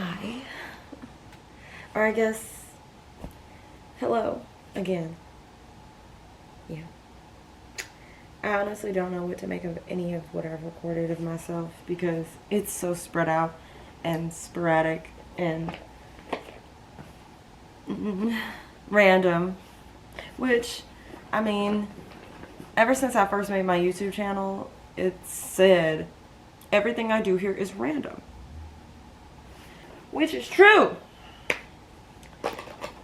Hi. Or I guess, hello again. Yeah. I honestly don't know what to make of any of what I've recorded of myself because it's so spread out and sporadic and random. Which, I mean, ever since I first made my YouTube channel, it said everything I do here is random. Which is true.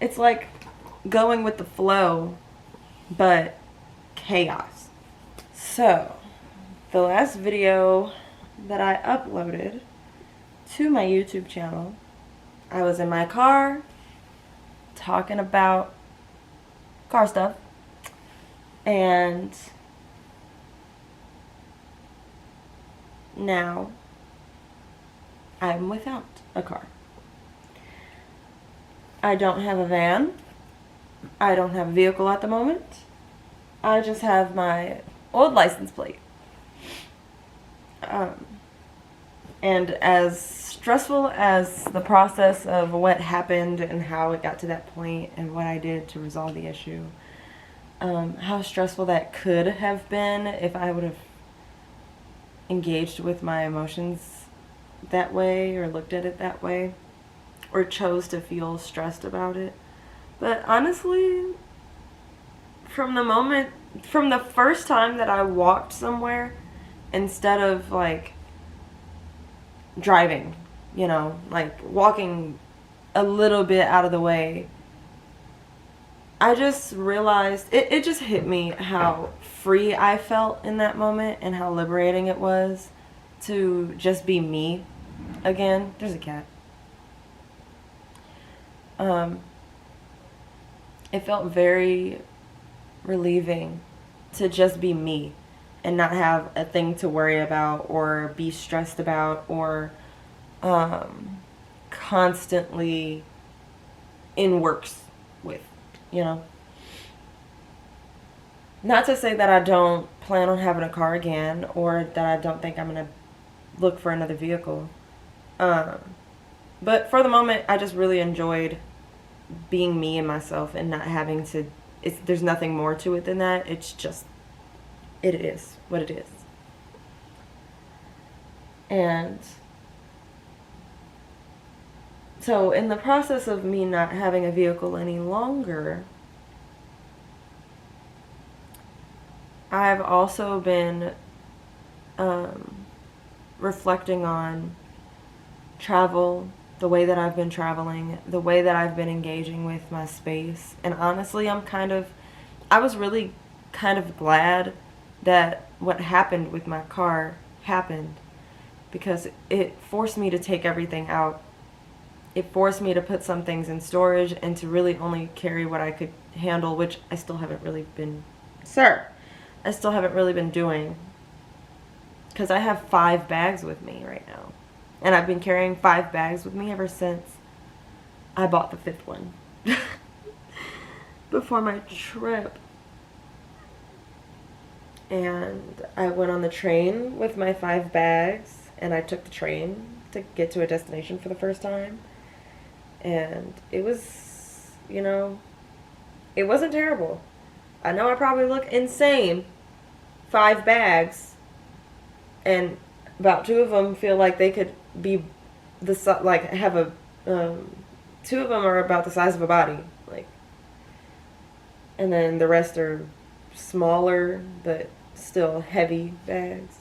It's like going with the flow, but chaos. So, the last video that I uploaded to my YouTube channel, I was in my car talking about car stuff, and now I'm without a car. I don't have a van. I don't have a vehicle at the moment. I just have my old license plate. And as stressful as the process of what happened and how it got to that point and what I did to resolve the issue, how stressful that could have been if I would have engaged with my emotions that way or looked at it that way or chose to feel stressed about it. But honestly, from the first time that I walked somewhere instead of like driving, like walking a little bit out of the way, I just realized, it just hit me how free I felt in that moment and how liberating it was to just be me again. There's a cat. It felt very relieving to just be me and not have a thing to worry about or be stressed about or constantly in works with, Not to say that I don't plan on having a car again or that I don't think I'm going to look for another vehicle. But for the moment, I just really enjoyed being me and myself and not having to, there's nothing more to it than that. It's just, it is what it is. And so in the process of me not having a vehicle any longer, I've also been reflecting on travel, the way that I've been traveling, the way that I've been engaging with my space. And honestly, I was really kind of glad that what happened with my car happened because it forced me to take everything out. It forced me to put some things in storage and to really only carry what I could handle, which I still haven't really been, I still haven't really been doing because I have 5 bags with me right now. And I've been carrying 5 bags with me ever since I bought the 5th one before my trip. And I went on the train with my 5 bags, and I took the train to get to a destination for the first time. And it was, it wasn't terrible. I know I probably look insane. 5 bags, and about 2 of them feel like they could be have a 2 of them are about the size of a body, and then the rest are smaller but still heavy bags.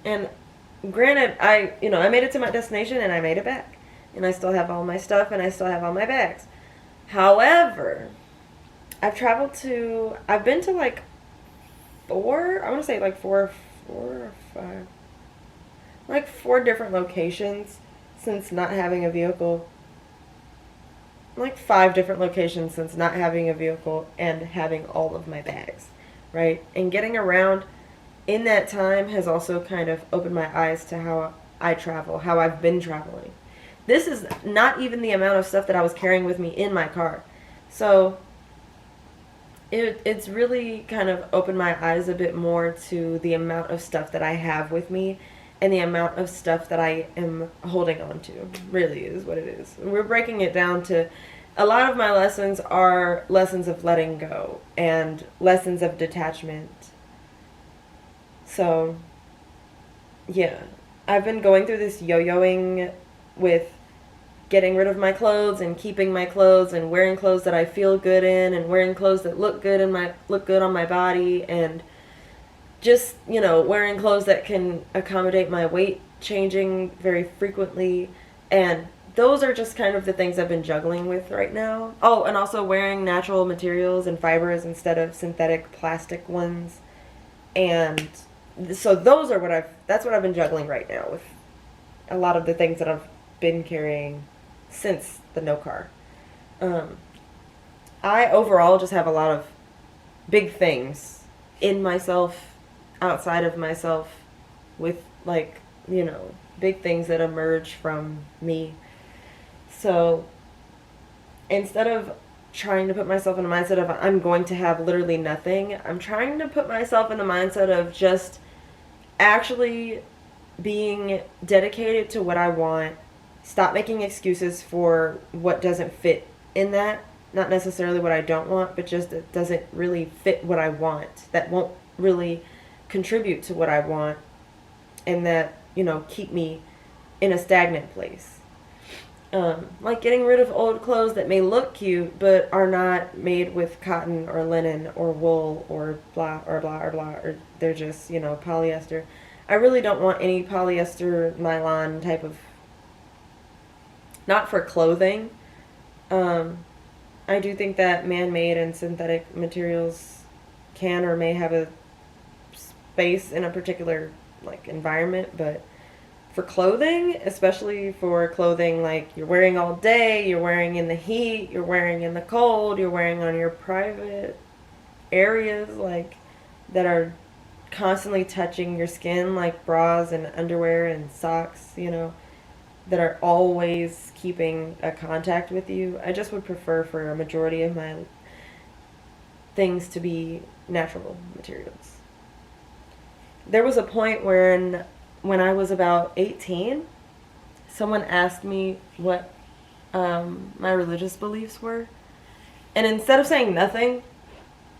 And granted, I made it to my destination and I made it back, and I still have all my stuff and I still have all my bags. However, I've been to like 4, I want to say like 4 or 5, like 4 different locations since not having a vehicle. Like 5 different locations since not having a vehicle and having all of my bags, right? And getting around in that time has also kind of opened my eyes to how I travel, how I've been traveling. This is not even the amount of stuff that I was carrying with me in my car. So it's really kind of opened my eyes a bit more to the amount of stuff that I have with me and the amount of stuff that I am holding on to. Really is what it is. We're breaking it down to a lot of my lessons are lessons of letting go and lessons of detachment. So, yeah. I've been going through this yo-yoing with getting rid of my clothes and keeping my clothes and wearing clothes that I feel good in and wearing clothes that look good on my body, and just, wearing clothes that can accommodate my weight changing very frequently. And those are just kind of the things I've been juggling with right now. Oh, and also wearing natural materials and fibers instead of synthetic plastic ones. And so that's what I've been juggling right now with a lot of the things that I've been carrying since the no car. I overall just have a lot of big things in myself, outside of myself, with big things that emerge from me. So instead of trying to put myself in the mindset of I'm going to have literally nothing, I'm trying to put myself in the mindset of just actually being dedicated to what I want. Stop making excuses for what doesn't fit in that. Not necessarily what I don't want, but just it doesn't really fit what I want. That won't really contribute to what I want, and that, keep me in a stagnant place. Like getting rid of old clothes that may look cute but are not made with cotton or linen or wool or blah or blah or blah, or they're just, polyester. I really don't want any polyester, nylon type of, not for clothing. I do think that man-made and synthetic materials can or may have a space in a particular environment, but for clothing, especially for clothing like you're wearing all day, you're wearing in the heat, you're wearing in the cold, you're wearing on your private areas that are constantly touching your skin, like bras and underwear and socks, that are always keeping a contact with you. I just would prefer for a majority of my things to be natural materials. There was a point when I was about 18, someone asked me what my religious beliefs were. And instead of saying nothing,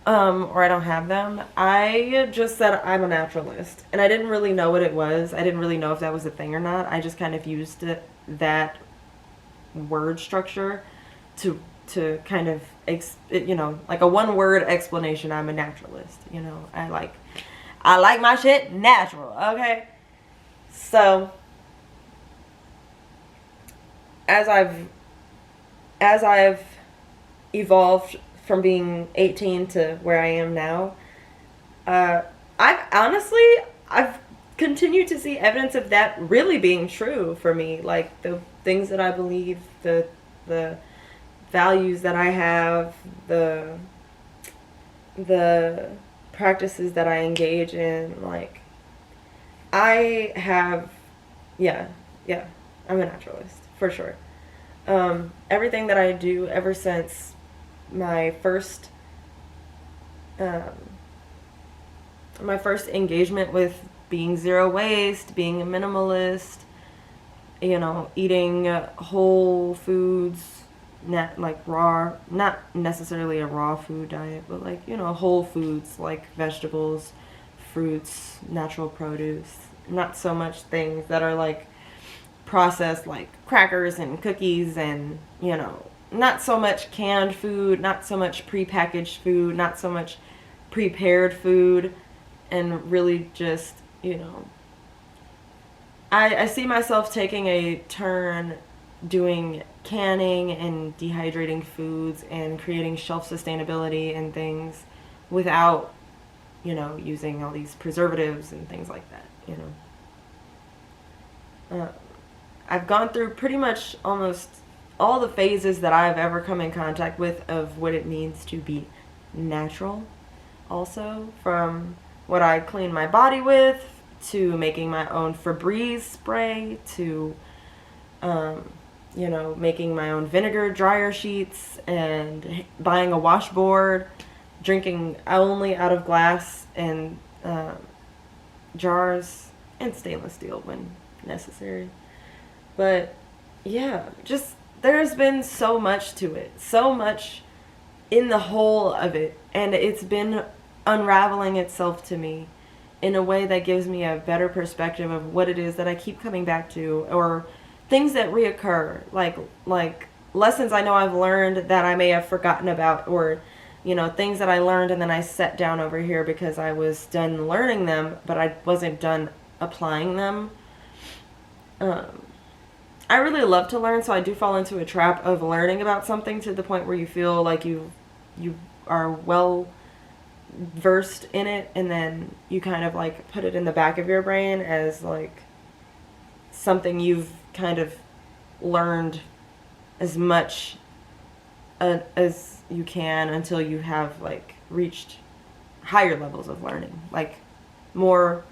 or I don't have them, I just said I'm a naturalist. And I didn't really know what it was. I didn't really know if that was a thing or not. I just kind of used that word structure to kind of, like a one-word explanation. I'm a naturalist. I like my shit natural, okay? So, as I've evolved from being 18 to where I am now, I've continued to see evidence of that really being true for me. Like the things that I believe, the values that I have, the practices that I engage in, I have, yeah, I'm a naturalist, for sure. Everything that I do ever since my first engagement with being zero waste, being a minimalist, eating whole foods, not necessarily a raw food diet, but whole foods like vegetables, fruits, natural produce, not so much things that are processed like crackers and cookies and, not so much canned food, not so much prepackaged food, not so much prepared food, and really just, I see myself taking a turn doing canning and dehydrating foods and creating shelf sustainability and things without, using all these preservatives and things like that, I've gone through pretty much almost all the phases that I've ever come in contact with of what it means to be natural. Also, from what I clean my body with, to making my own Febreze spray, to, making my own vinegar dryer sheets, and buying a washboard, drinking only out of glass and jars and stainless steel when necessary. But yeah, just there's been so much to it, so much in the whole of it, and it's been unraveling itself to me in a way that gives me a better perspective of what it is that I keep coming back to, or things that reoccur, like lessons I know I've learned that I may have forgotten about, or things that I learned and then I set down over here because I was done learning them, but I wasn't done applying them. I really love to learn, so I do fall into a trap of learning about something to the point where you feel like you are well versed in it, and then you kind of like put it in the back of your brain as like something you've kind of learned as much as you can until you have like reached higher levels of learning, like more,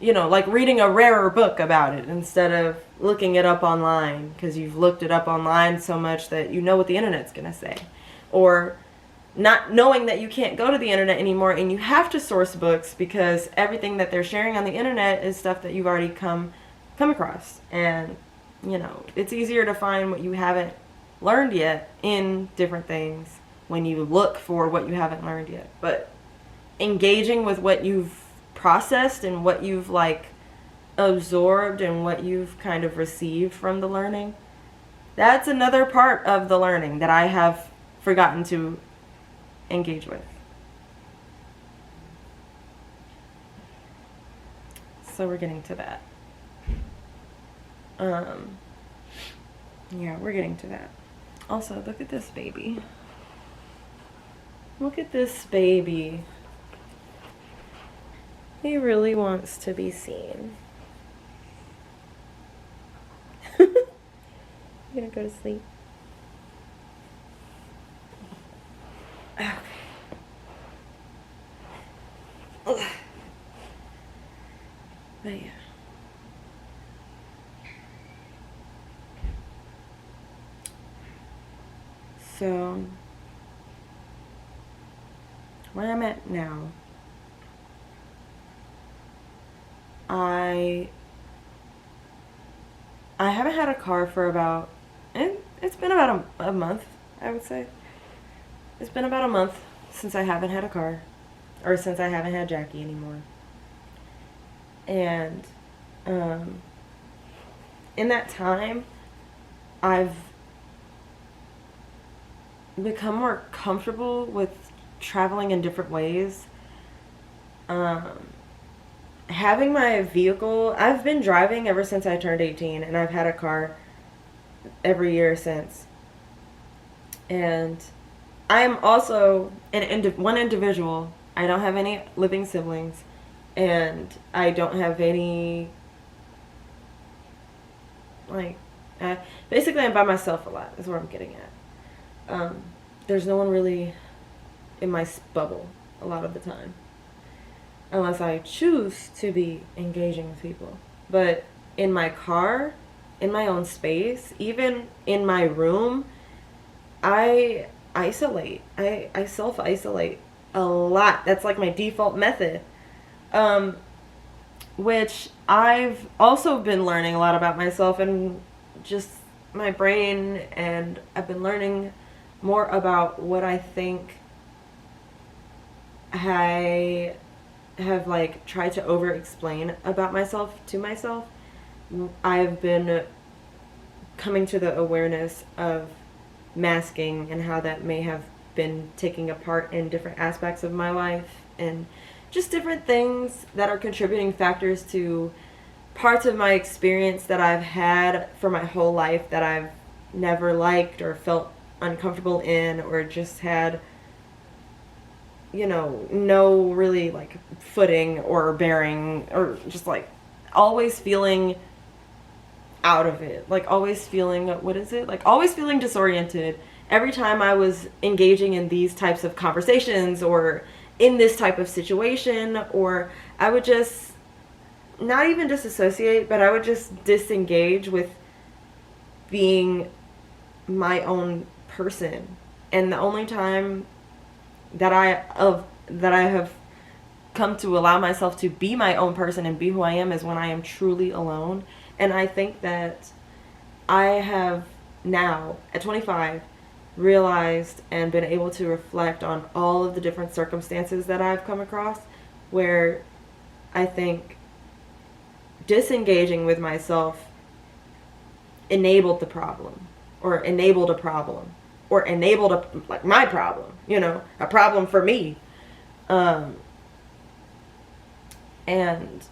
like reading a rarer book about it instead of looking it up online because you've looked it up online so much that you know what the internet's going to say, or not knowing that you can't go to the internet anymore and you have to source books because everything that they're sharing on the internet is stuff that you've already come across. And it's easier to find what you haven't learned yet in different things when you look for what you haven't learned yet. But engaging with what you've processed and what you've like absorbed and what you've kind of received from the learning, that's another part of the learning that I have forgotten to engage with. So we're getting to that. Yeah, we're getting to that. Also, look at this baby. Look at this baby. He really wants to be seen. You gonna go to sleep? Okay. Ugh. But yeah. So, where I'm at now, I haven't had a car for about, it's been about a month, I would say. It's been about a month since I haven't had a car, or since I haven't had Jackie anymore. And in that time, I've become more comfortable with traveling in different ways. Having my vehicle, I've been driving ever since I turned 18, and I've had a car every year since. And I am also one individual. I don't have any living siblings, and I don't have any, like, basically I'm by myself a lot, is what I'm getting at. There's no one really in my bubble a lot of the time, unless I choose to be engaging with people. But in my car, in my own space, even in my room, I isolate. I self-isolate a lot. That's like my default method. Which I've also been learning a lot about myself and just my brain, and I've been learning more about what I think I have like tried to over explain about myself to myself. I've been coming to the awareness of masking and how that may have been taking a part in different aspects of my life, and just different things that are contributing factors to parts of my experience that I've had for my whole life that I've never liked or felt uncomfortable in, or just had, no really like footing or bearing, or just like always feeling out of it, like always feeling, always feeling disoriented every time I was engaging in these types of conversations or in this type of situation. Or I would just not even disassociate, but I would just disengage with being my own person. And the only time that I have come to allow myself to be my own person and be who I am is when I am truly alone. And I think that I have now, at 25, realized and been able to reflect on all of the different circumstances that I've come across where I think disengaging with myself enabled the problem, or enabled a problem, or enabled like my problem, a problem for me. And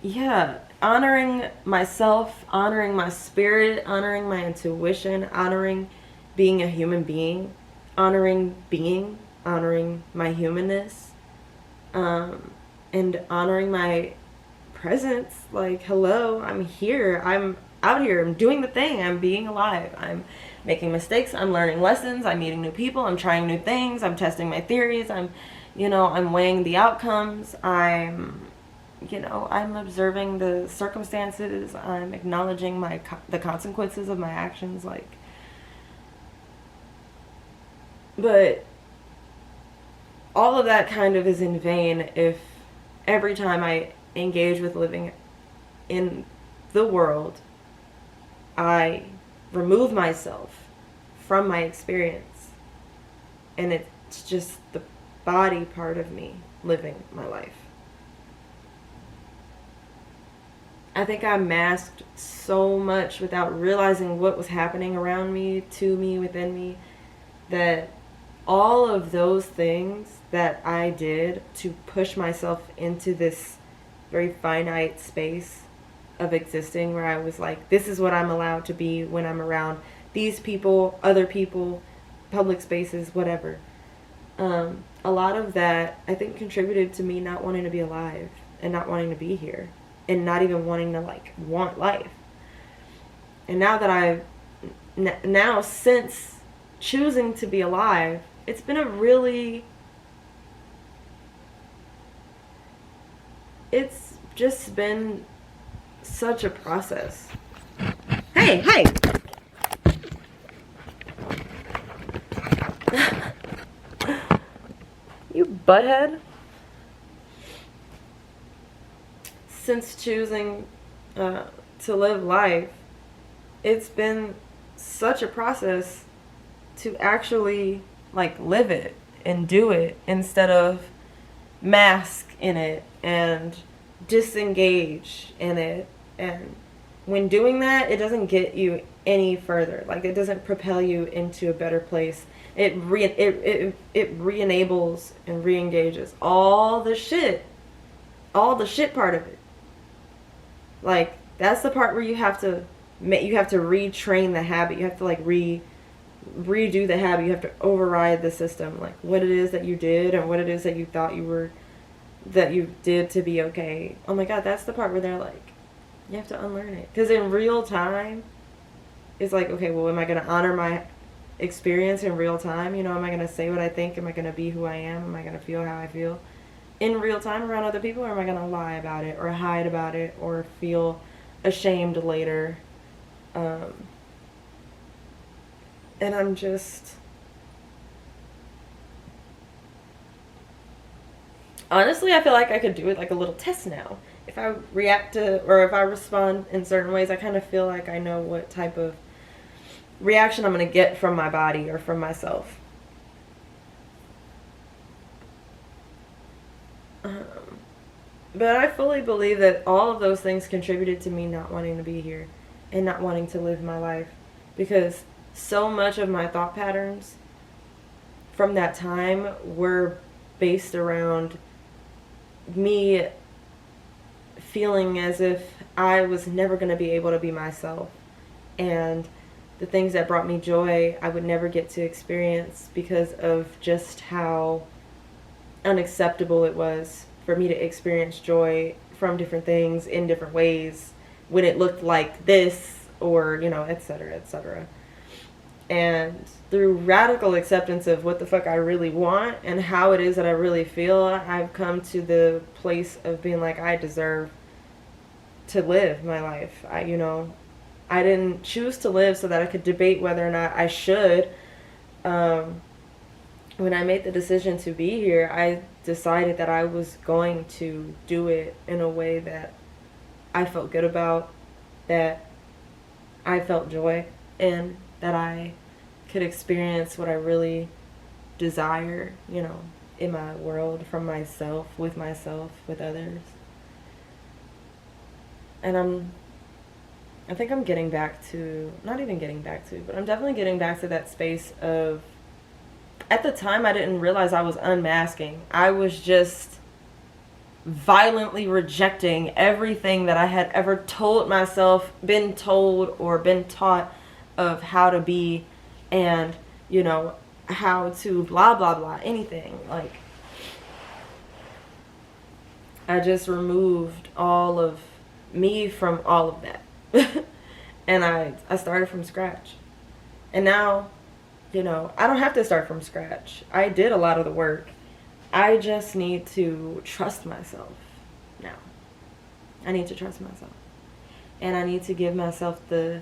yeah, honoring myself, honoring my spirit, honoring my intuition, honoring being a human being, honoring my humanness, and honoring my presence. Like, hello, I'm here, I'm out here, I'm doing the thing, I'm being alive, I'm making mistakes, I'm learning lessons, I'm meeting new people, I'm trying new things, I'm testing my theories, I'm weighing the outcomes, I'm observing the circumstances, I'm acknowledging the consequences of my actions, like. But all of that kind of is in vain if every time I engage with living in the world, I remove myself from my experience, and it's just the body part of me living my life. I think I masked so much without realizing what was happening around me, to me, within me, that all of those things that I did to push myself into this very finite space of existing, where I was like, this is what I'm allowed to be when I'm around these people, other people, public spaces, whatever. A lot of that, I think, contributed to me not wanting to be alive and not wanting to be here and not even wanting to, want life. And now since choosing to be alive, it's been it's just been such a process. Hey! You butthead. Since choosing to live life, it's been such a process to actually live it and do it instead of mask in it and disengage in it. And when doing that, it doesn't get you any further. It doesn't propel you into a better place. It re-enables and re-engages all the shit part of it. That's the part where you have to retrain the habit. You have to redo the habit. You have to override the system, what it is that you did and what it is that you thought that you did to be okay. Oh my god, that's the part where they're you have to unlearn it. Because in real time, it's okay, well, am I going to honor my experience in real time? Am I going to say what I think? Am I going to be who I am? Am I going to feel how I feel in real time around other people? Or am I going to lie about it or hide about it or feel ashamed later? And I'm just... Honestly, I feel like I could do it a little test now. If I react to, or if I respond in certain ways, I kind of feel like I know what type of reaction I'm going to get from my body or from myself. But I fully believe that all of those things contributed to me not wanting to be here and not wanting to live my life, because so much of my thought patterns from that time were based around me feeling as if I was never going to be able to be myself, and the things that brought me joy I would never get to experience because of just how unacceptable it was for me to experience joy from different things in different ways when it looked like this, or etc., etc. And through radical acceptance of what the fuck I really want and how it is that I really feel, I've come to the place of being I deserve to live my life. I didn't choose to live so that I could debate whether or not I should. um, when I made the decision to be here, I decided that I was going to do it in a way that I felt good about, that I felt joy in, that I could experience what I really desire, in my world, from myself, with others. And I think I'm getting back to, not even getting back to, but I'm definitely getting back to that space of, at the time I didn't realize I was unmasking. I was just violently rejecting everything that I had ever told myself, been told, or been taught of how to be, and, how to blah, blah, blah, anything. Like, I just removed all of me from all of that. And I started from scratch. And now, I don't have to start from scratch. I did a lot of the work. I just need to trust myself now. I need to trust myself. And I need to give myself the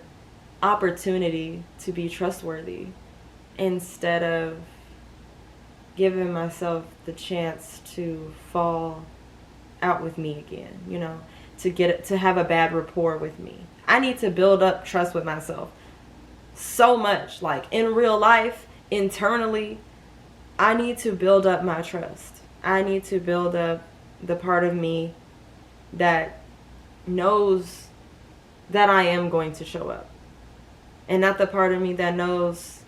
opportunity to be trustworthy instead of giving myself the chance to fall out with me again, to have a bad rapport with me. I need to build up trust with myself so much. Like, in real life, internally, I need to build up my trust. I need to build up the part of me that knows that I am going to show up. And not the part of me that knows,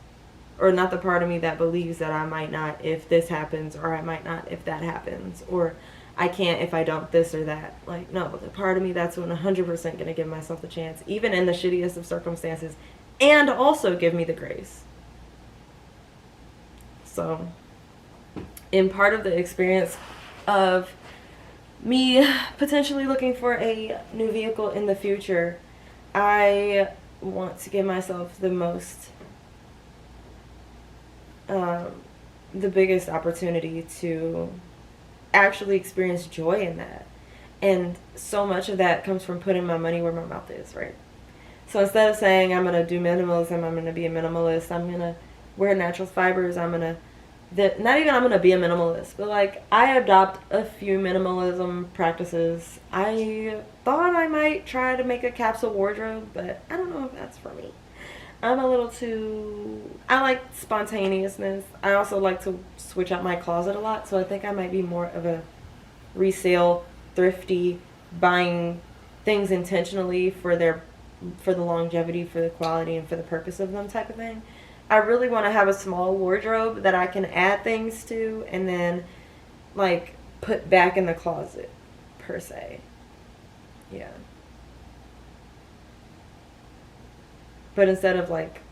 or not the part of me that believes that I might not if this happens, or I might not if that happens, or I can't if I don't this or that. Like, no, the part of me that's 100% going to give myself the chance, even in the shittiest of circumstances, and also give me the grace. So, in part of the experience of me potentially looking for a new vehicle in the future, I want to give myself the biggest opportunity to actually experience joy in that. And so much of that comes from putting my money where my mouth is, right? So instead of saying I'm going to do minimalism, I'm going to be a minimalist, I'm going to wear natural fibers, not even I'm going to be a minimalist, but like, I adopt a few minimalism practices. I thought I might try to make a capsule wardrobe, but I don't know if that's for me. I like spontaneousness. I also like to switch out my closet a lot, so I think I might be more of a resale, thrifty, buying things intentionally for the longevity, for the quality, and for the purpose of them type of thing. I really want to have a small wardrobe that I can add things to and then, like, put back in the closet, per se. Yeah. But instead of, like,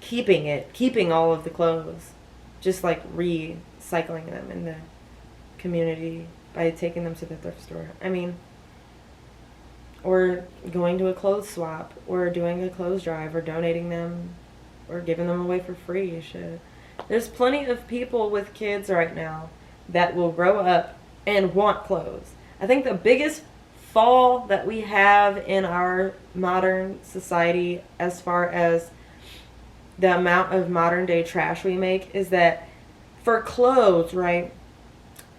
keeping all of the clothes, just, like, recycling them in the community by taking them to the thrift store. I mean, or going to a clothes swap, or doing a clothes drive, or donating them, or giving them away for free. Shit. There's plenty of people with kids right now that will grow up and want clothes. I think the biggest fall that we have in our modern society, as far as the amount of modern day trash we make, is that for clothes, right?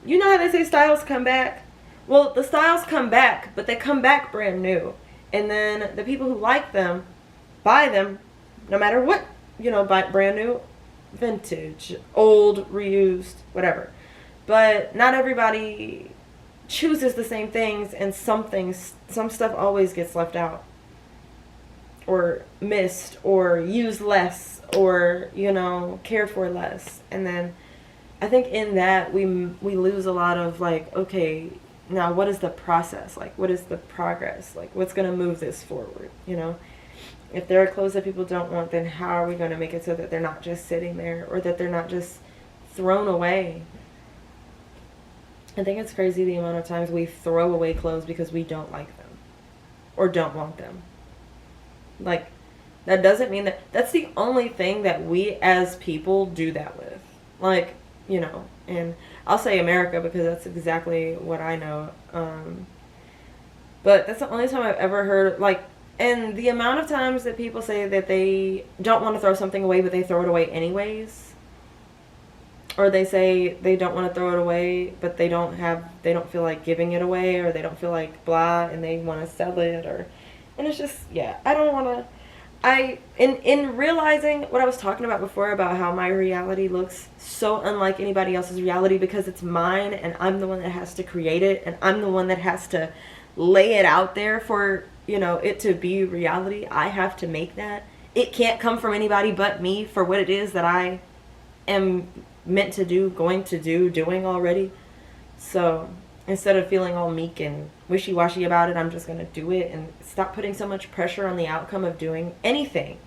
You know how they say styles come back? Well, the styles come back, but they come back brand new. And then the people who like them buy them no matter what, buy brand new, vintage, old, reused, whatever. But not everybody chooses the same things, and some stuff always gets left out, or missed, or used less, or, cared for less. And then I think in that we lose a lot of, like, okay, now what is the process? Like, what is the progress? Like, what's going to move this forward, If there are clothes that people don't want, then how are we going to make it so that they're not just sitting there, or that they're not just thrown away? I think it's crazy the amount of times we throw away clothes because we don't like them or don't want them. Like, that doesn't mean that's the only thing that we as people do that with. Like, and I'll say America because that's exactly what I know. But that's the only time I've ever heard, like, And the amount of times that people say that they don't want to throw something away, but they throw it away anyways, or they say they don't want to throw it away, but they don't feel like giving it away, or they don't feel like blah, and they want to sell it, and it's just, yeah, I don't want to. In realizing what I was talking about before, about how my reality looks so unlike anybody else's reality because it's mine, and I'm the one that has to create it, and I'm the one that has to lay it out there for, it to be reality. I have to make that. It can't come from anybody but me for what it is that I am meant to do, going to do, doing already. So instead of feeling all meek and wishy-washy about it, I'm just going to do it and stop putting so much pressure on the outcome of doing anything.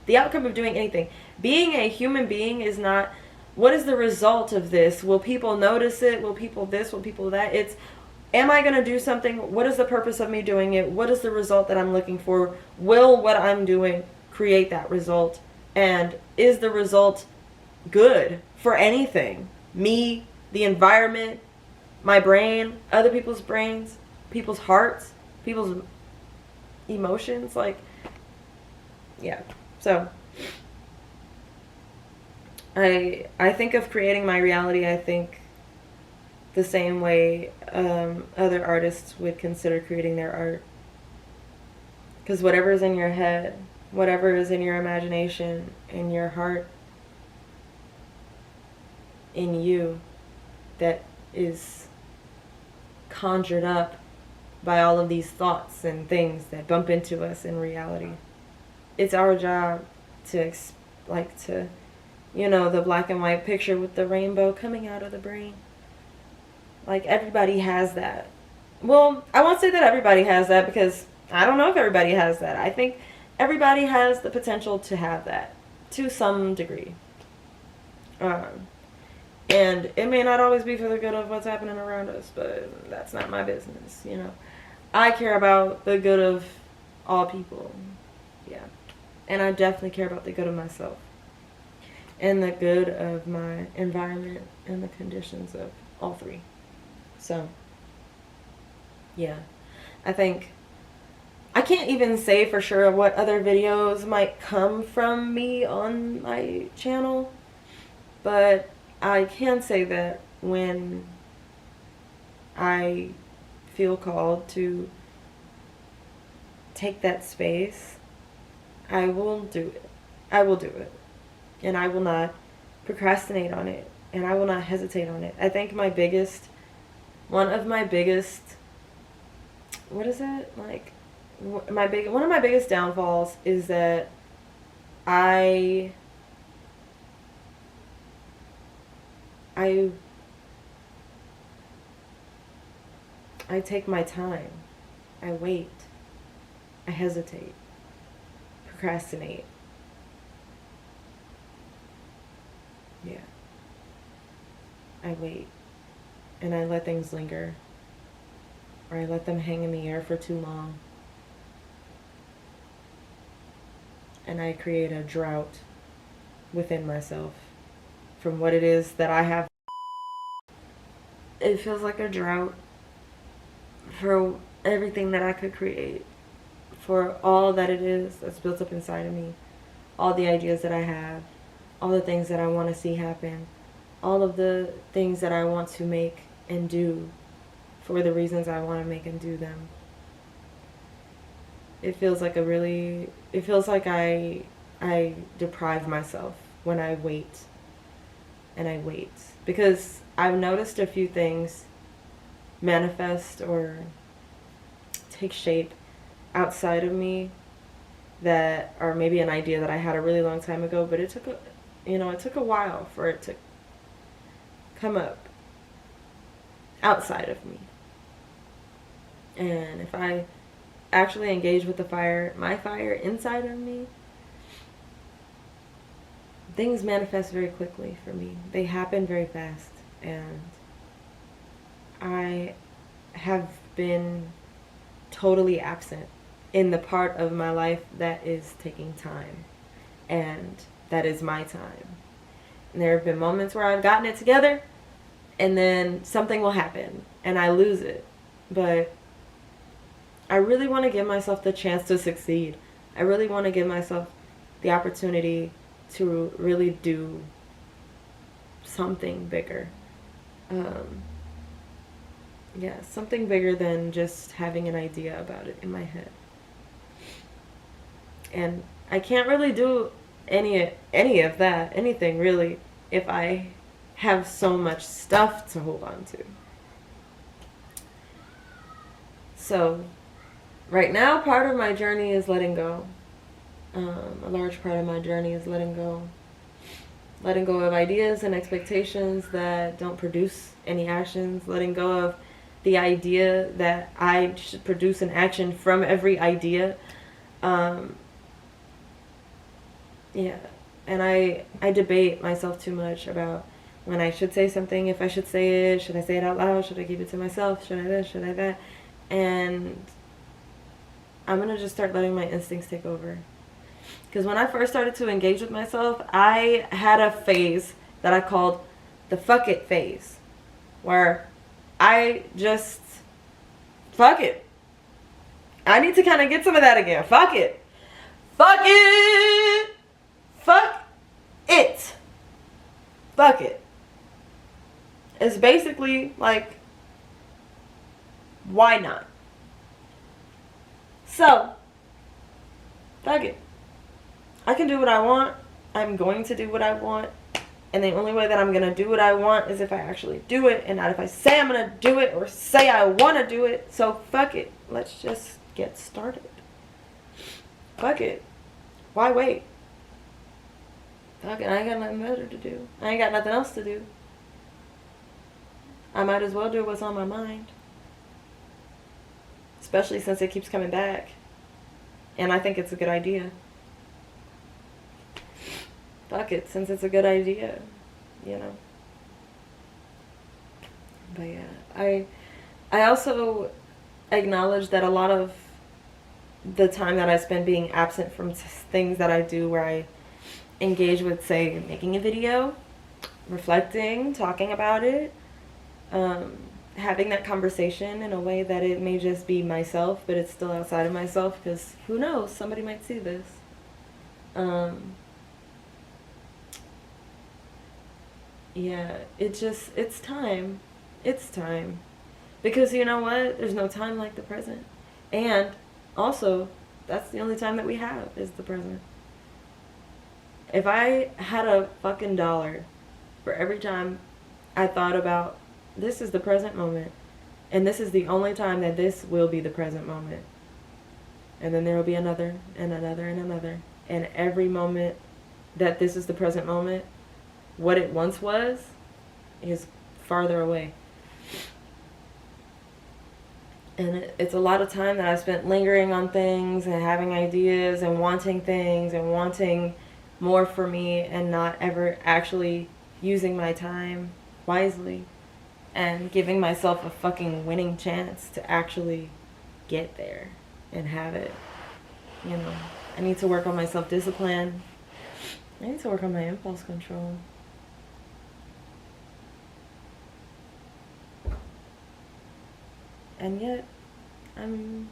The outcome of doing anything. Being a human being is not, what is the result of this? Will people notice it? Will people this? Will people that? It's, am I going to do something? What is the purpose of me doing it? What is the result that I'm looking for? Will what I'm doing create that result? And is the result good for anything? Me, the environment, my brain, other people's brains, people's hearts, people's emotions, like, yeah. So I think of creating my reality, I think, the same way other artists would consider creating their art. Because whatever is in your head, whatever is in your imagination, in your heart, in you, that is conjured up by all of these thoughts and things that bump into us in reality. It's our job to, the black and white picture with the rainbow coming out of the brain. Like, everybody has that. Well, I won't say that everybody has that, because I don't know if everybody has that. I think everybody has the potential to have that to some degree. And it may not always be for the good of what's happening around us, but that's not my business, I care about the good of all people. Yeah. And I definitely care about the good of myself. And the good of my environment and the conditions of all three. So, yeah. I think I can't even say for sure what other videos might come from me on my channel, but I can say that when I feel called to take that space, I will do it. I will do it. And I will not procrastinate on it. And I will not hesitate on it. I think one of my biggest downfalls is that I take my time. I wait. I hesitate. Procrastinate. Yeah. I wait. And I let things linger. Or I let them hang in the air for too long. And I create a drought within myself from what it is that I have. It feels like a drought for everything that I could create, for all that it is that's built up inside of me, all the ideas that I have, all the things that I want to see happen, all of the things that I want to make and do for the reasons I want to make and do them. It feels like I deprive myself when I wait. And I wait. Because I've noticed a few things manifest or take shape outside of me that are maybe an idea that I had a really long time ago, but it took a while for it to come up outside of me. And if I actually engage with my fire inside of me, things manifest very quickly for me. They happen very fast. And I have been totally absent in the part of my life that is taking time. And that is my time. And there have been moments where I've gotten it together, and then something will happen, and I lose it. But I really want to give myself the chance to succeed. I really want to give myself the opportunity to really do something bigger. Um, yeah, something bigger than just having an idea about it in my head. And I can't really do any of that, anything really, if I have so much stuff to hold on to. So, right now, part of my journey is letting go. A large part of my journey is letting go. Letting go of ideas and expectations that don't produce any actions. Letting go of the idea that I should produce an action from every idea. Yeah. And I debate myself too much about when I should say something, if I should say it, should I say it out loud, should I keep it to myself, should I this, should I that? And I'm going to just start letting my instincts take over. Because when I first started to engage with myself, I had a phase that I called the fuck it phase. Where I just, fuck it. I need to kind of get some of that again. Fuck it. Fuck it. Fuck it. Fuck it. It's basically like, why not? So, fuck it. I can do what I want. I'm going to do what I want. And the only way that I'm going to do what I want is if I actually do it, and not if I say I'm going to do it or say I want to do it. So fuck it. Let's just get started. Fuck it. Why wait? Fuck it. I ain't got nothing better to do. I ain't got nothing else to do. I might as well do what's on my mind. Especially since it keeps coming back. And I think it's a good idea. Fuck it, since it's a good idea, you know. But yeah, I also acknowledge that a lot of the time that I spend being absent from things that I do, where I engage with, say, making a video, reflecting, talking about it, having that conversation in a way that it may just be myself, but it's still outside of myself, because who knows, somebody might see this. Yeah, it's time. It's time. Because you know what? There's no time like the present. And also, that's the only time that we have, is the present. If I had a fucking dollar for every time I thought about, this is the present moment, and this is the only time that this will be the present moment, and then there will be another, and another, and another, and every moment that this is the present moment, what it once was is farther away. And it's a lot of time that I spent lingering on things and having ideas and wanting things and wanting more for me, and not ever actually using my time wisely and giving myself a fucking winning chance to actually get there and have it. You know, I need to work on my self-discipline. I need to work on my impulse control. And yet, I'm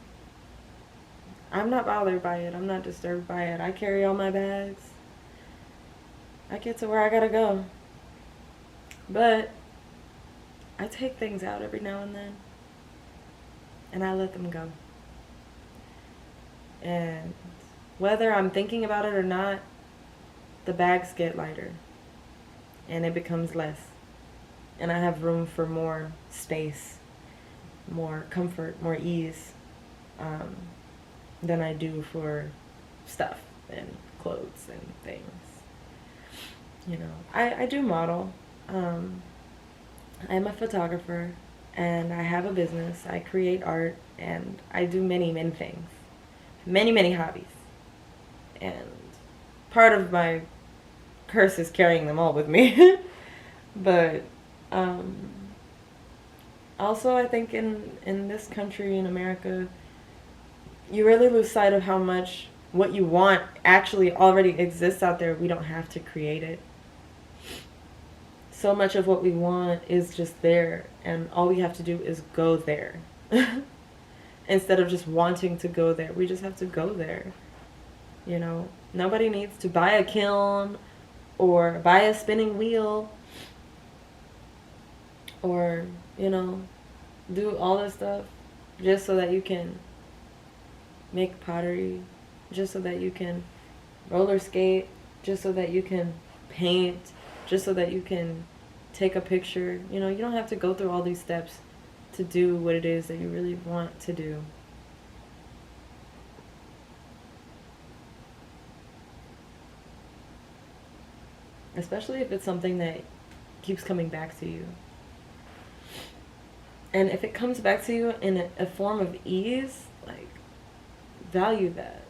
not bothered by it. I'm not disturbed by it. I carry all my bags. I get to where I gotta go. But I take things out every now and then, and I let them go. And whether I'm thinking about it or not, the bags get lighter, and it becomes less. And I have room for more space, more comfort, more ease, than I do for stuff and clothes and things. You know, I do model. I'm a photographer, and I have a business. I create art, and I do many, many things. Many, many hobbies. And part of my curse is carrying them all with me. But also, I think in this country, in America, you really lose sight of how much what you want actually already exists out there. We don't have to create it. So much of what we want is just there, and all we have to do is go there. instead of just wanting to go there. We just have to go there. You know, nobody needs to buy a kiln or buy a spinning wheel or, you know, do all this stuff just so that you can make pottery, just so that you can roller skate, just so that you can paint, just so that you can take a picture. You know, you don't have to go through all these steps to do what it is that you really want to do. Especially if it's something that keeps coming back to you. And if it comes back to you in a form of ease, like, value that.